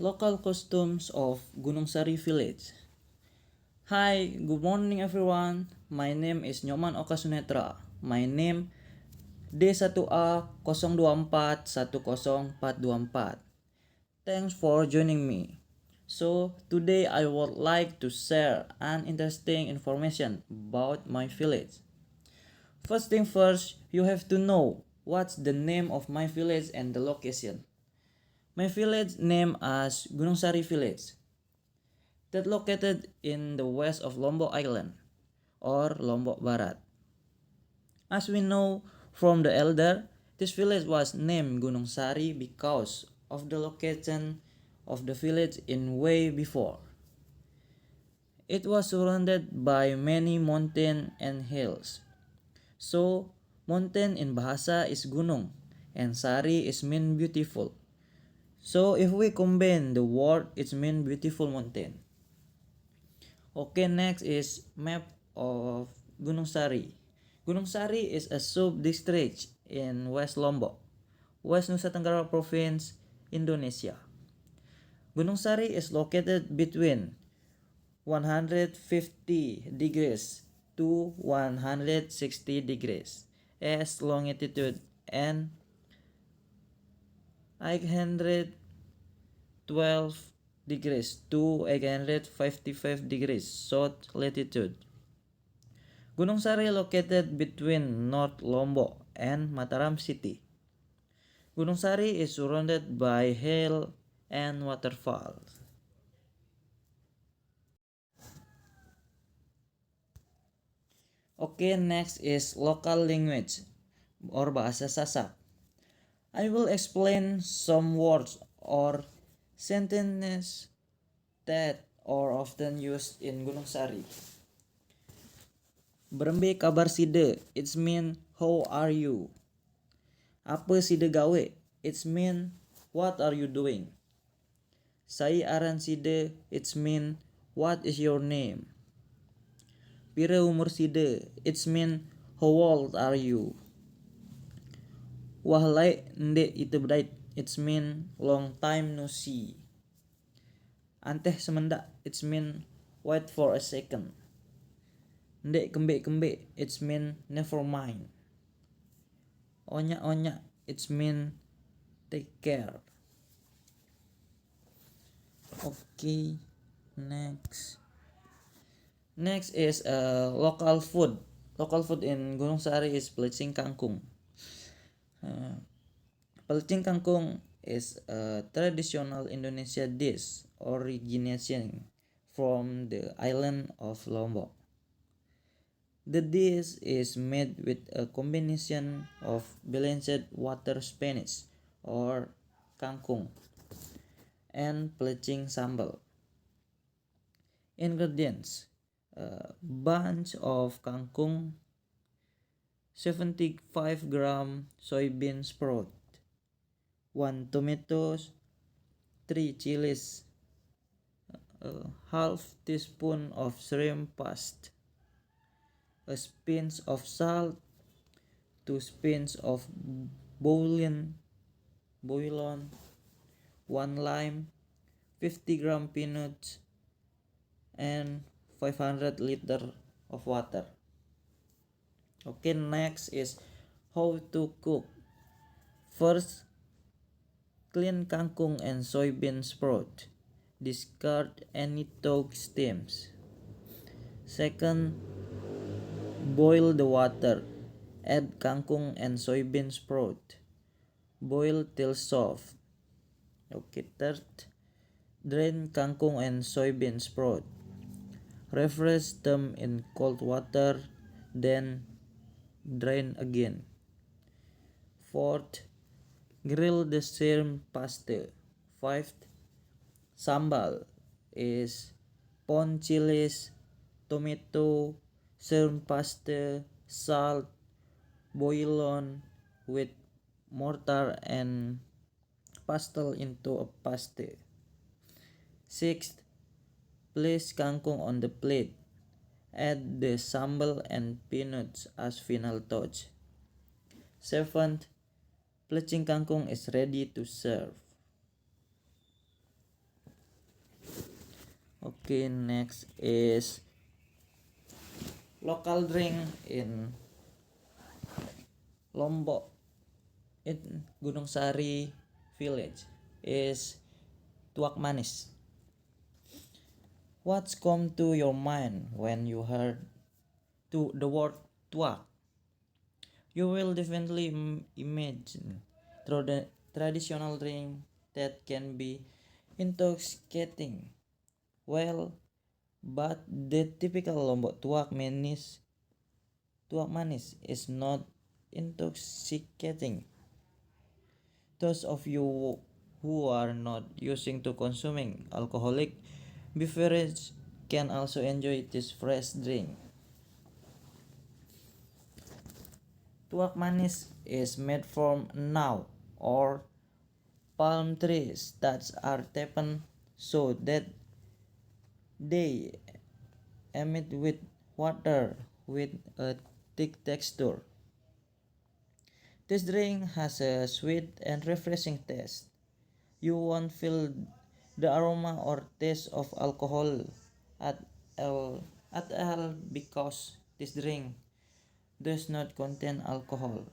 Local customs of Gunung Sari Village. Hi, good morning everyone. My name is Nyoman Oka Sunetra. My name D1A 024 10424. Thanks for joining me. So, today I would like to share an interesting information about my village. First thing first, you have to know what's the name of my village and the location. My village name as Gunung Sari Village, that located in the west of Lombok Island or Lombok Barat. As we know from the elder, this village was named Gunung Sari because of the location of the village in way before. It was surrounded by many mountains and hills. So, mountain in Bahasa is gunung and Sari is mean beautiful. So, if we combine the word, it mean beautiful mountain. Okay, next is map of Gunung Sari. Gunung Sari is a sub-district in West Lombok, West Nusa Tenggara Province, Indonesia. Gunung Sari is located between 150 degrees to 160 degrees as longitude and 812 degrees to 855 degrees south latitude. Gunung Sari located between North Lombok and Mataram City. Gunung Sari is surrounded by hill and waterfalls. Okay, next is local language or bahasa Sasak. I will explain some words or sentences that are often used in Gunung Sari. Berembe kabar side, it's mean how are you? Apa side gawe? It's mean what are you doing? Sai aran side, it's mean what is your name? Pira umur side, it's mean how old are you? Wahlai ndek itu bedait, it's mean long time no see. Anteh semendak, it's mean wait for a second. Ndek kembek-kembek, it's mean never mind. Onyak-onyak, it's mean take care. Okay, next. Next is local food. Local food in Gunung Sari is pelecing kangkung. Pelecing kangkung is a traditional Indonesia dish originating from the island of Lombok. The dish is made with a combination of balanced water spinach or kangkung and pelecing sambal. Ingredients: a bunch of kangkung, 75 gram soybean sprout, 1 tomatoes, 3 chilies, a half teaspoon of shrimp paste, a pinch of salt, 2 spoons of bouillon, 1 lime, 50 gram peanuts, and 500 liter of water. Okay, next is how to cook. First, clean kangkung and soybean sprout. Discard any tog stems. Second, boil the water. Add kangkung and soybean sprout. Boil till soft. Okay, third, drain kangkung and soybean sprout. Refresh them in cold water, then drain again. Fourth, grill the shrimp paste. Fifth, sambal is pound chilies, tomato, shrimp paste, salt, bouillon with mortar and pastel into a paste. Sixth, place kangkung on the plate. Add the sambal and peanuts as final touch. Seventh, pelecing kangkung is ready to serve. Okay, next is local drink in Lombok in Gunung Sari village is tuak manis. What's come to your mind when you heard the word tuak? You will definitely imagine through the traditional drink that can be intoxicating. Well, but the typical Lombok tuak manis is not intoxicating. Those of you who are not using to consuming alcoholic beverage can also enjoy this fresh drink. Tuak manis is made from nau or palm trees that are taken so that they emit with water with a thick texture. This drink has a sweet and refreshing taste. You won't feel the aroma or taste of alcohol at all, because this drink does not contain alcohol.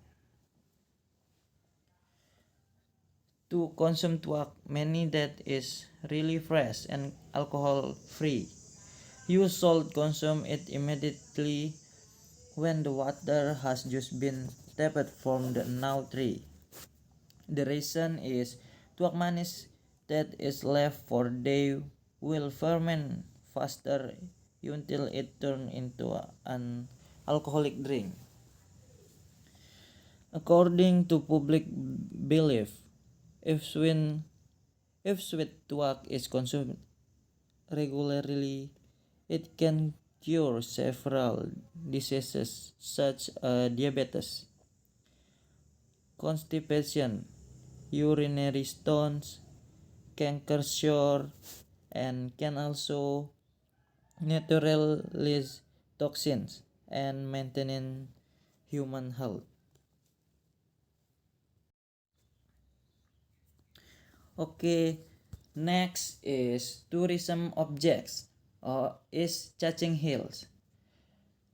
To consume tuak many that is really fresh and alcohol free, you should consume it immediately when the water has just been tapped from the nau tree. The reason is tuak manis that is left for day will ferment faster until it turns into an alcoholic drink. According to public belief, if sweet, if sweet tuak is consumed regularly, it can cure several diseases such as diabetes, constipation, urinary stones, canker sore, and can also neutralize toxins and maintain human health. Okay, next is tourism objects or is Cacing Hills.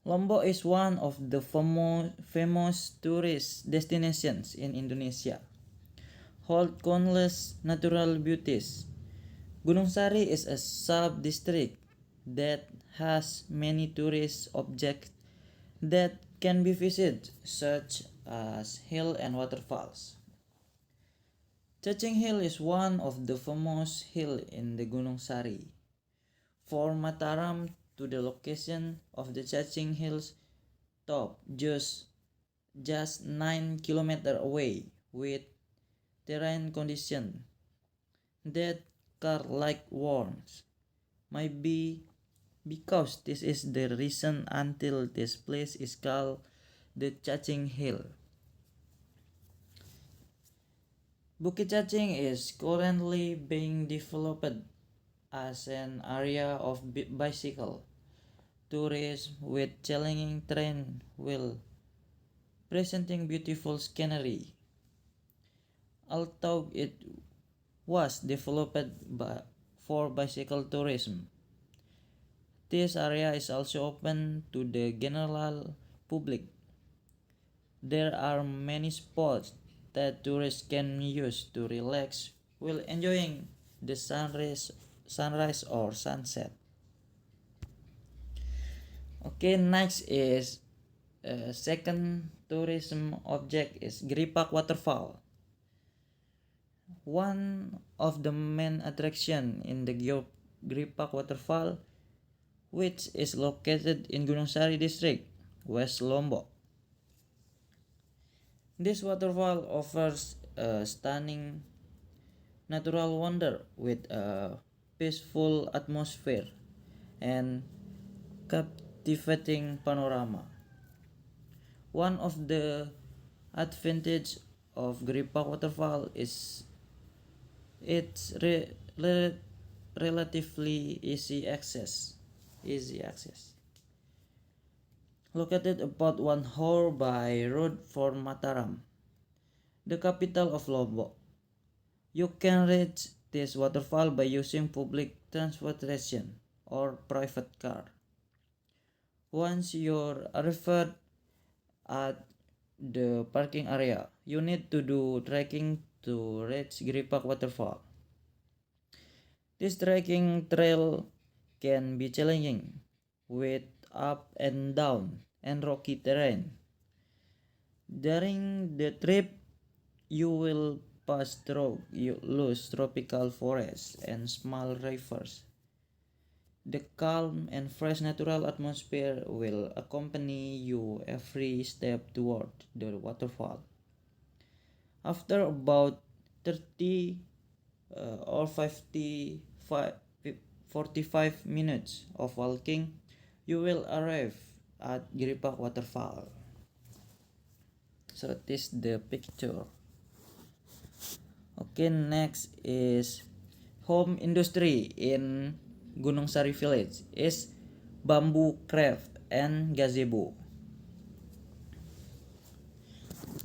Lombok is one of the famous tourist destinations in Indonesia. Hold countless natural beauties. Gunung Sari is a sub-district that has many tourist objects that can be visited, such as hill and waterfalls. Cacing Hill is one of the famous hill in the Gunung Sari. For Mataram to the location of the Cacing Hills top just 9 kilometers away with terrain condition that car-like warns might be because this is the reason until this place is called the Cacing Hill. Bukit Cacing is currently being developed as an area of bicycle tourism with challenging terrain while presenting beautiful scenery. Although it was developed for bicycle tourism, this area is also open to the general public. There are many spots that tourists can use to relax while enjoying the sunrise or sunset. Okay, next is second tourism object is Gripak Waterfall. One of the main attraction in the Gripak Waterfall, which is located in Gunung Sari District, West Lombok. This waterfall offers a stunning natural wonder with a peaceful atmosphere and captivating panorama. One of the advantages of Gripak Waterfall is its relatively easy access. Easy access. Located about 1 hour by road from Mataram, the capital of Lombok. You can reach this waterfall by using public transportation. or private car. Once you're arrived at the parking area, you need to do trekking to reach Giripak waterfall. This trekking trail can be challenging with up and down and rocky terrain. During the trip, you will pass through loose tropical forests and small rivers. The calm and fresh natural atmosphere will accompany you every step toward the waterfall. After about 30 or 55, 45 minutes of walking, you will arrive at Giripak waterfall. So this is the picture. Okay, next is home industry in Gunung Sari village is bamboo craft and gazebo.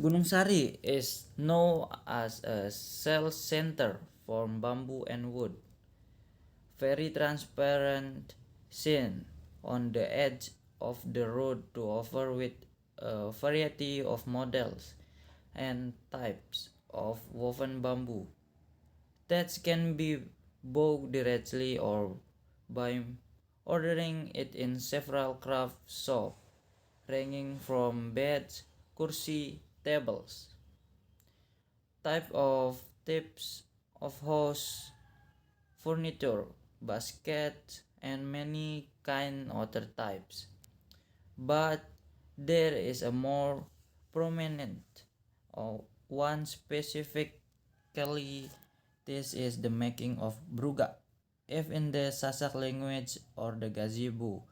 Gunung Sari is known as a sales center for bamboo and wood. Very transparent scene on the edge of the road to offer with a variety of models and types of woven bamboo that can be bought directly or by ordering it in several craft shops ranging from beds, kursi, tables, type of tips of house furniture, baskets, and many kind other types. But there is a more prominent one specifically. This is the making of bruga, if in the Sasak language, or the gazebo,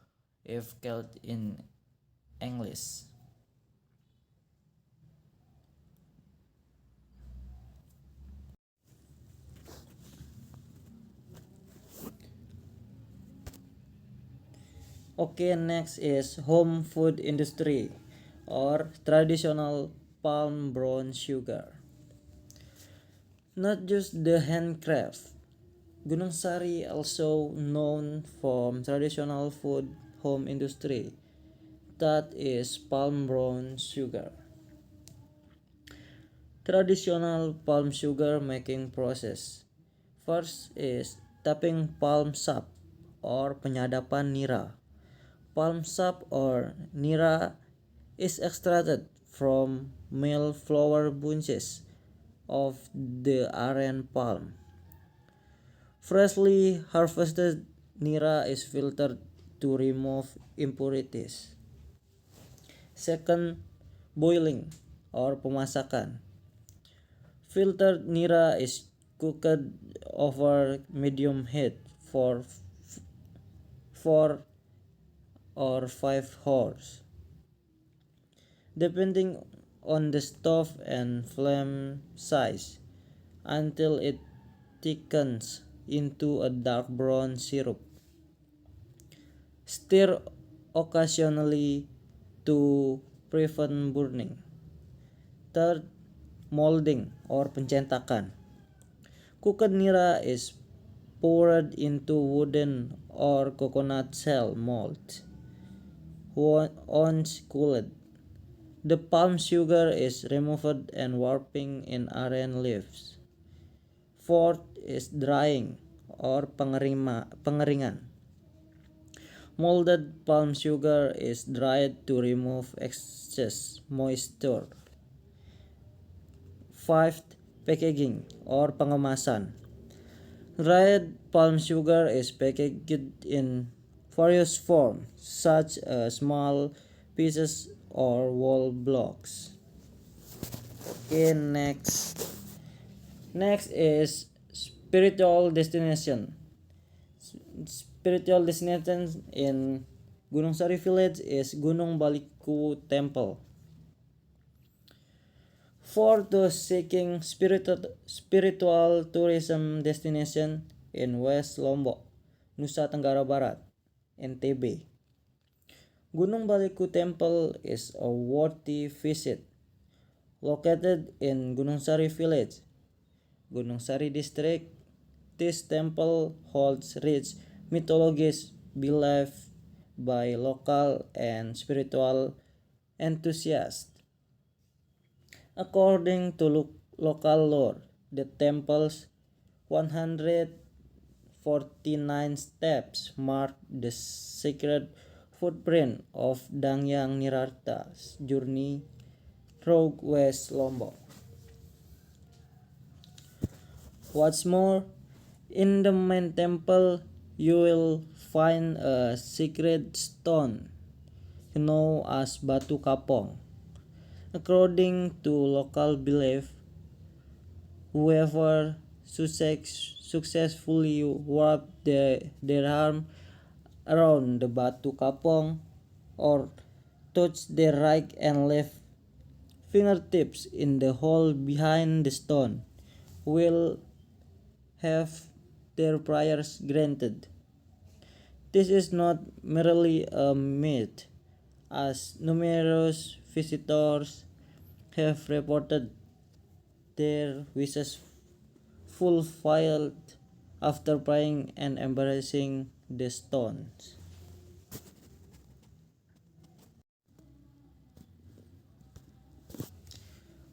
if called in English. Okay, next is home food industry or traditional palm brown sugar. Not just the handcraft. Gunung Sari also known for traditional food home industry, that is palm brown sugar. Traditional palm sugar making process. First is tapping palm sap or penyadapan nira. Palm sap or nira is extracted from male flower bunches of the aren palm. Freshly harvested nira is filtered to remove impurities. Second, boiling or pemasakan. Filtered nira is cooked over medium heat for 4 or 5 hours, depending on the stove and flame size, until it thickens into a dark brown syrup. Stir occasionally to prevent burning. Third, molding or pencetakan. Cooked nira is poured into wooden or coconut shell mold. Once cooled, the palm sugar is removed and warping in aren leaves. Fourth is drying or pengeringan. Molded palm sugar is dried to remove excess moisture. Fifth, packaging or pengemasan. Dried palm sugar is packaged in various forms, such as small pieces or wall blocks. Okay, next is spiritual destination. Spiritual destination in Gunung Sari village is Gunung Baliku Temple. For those seeking spiritual tourism destination in West Lombok, Nusa Tenggara Barat, NTB, Gunung Baliku Temple is a worthy visit. Located in Gunung Sari village, Gunung Sari district, this temple holds rich mythologies believed by local and spiritual enthusiasts. According to local lore, the temple's 149 steps mark the sacred footprint of Dangyang Nirarta's journey through West Lombok. What's more, in the main temple, you will find a sacred stone known as Batu Kapong. According to local belief, whoever successfully wrapped their arm around the Batu Kapong or touched their right and left fingertips in the hole behind the stone will have their prayers granted. This is not merely a myth, as numerous visitors have reported their wishes fulfilled after praying and embracing the stones.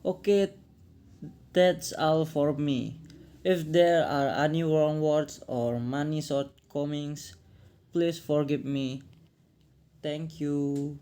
Okay, that's all for me. If there are any wrong words or many shortcomings, please forgive me. Thank you.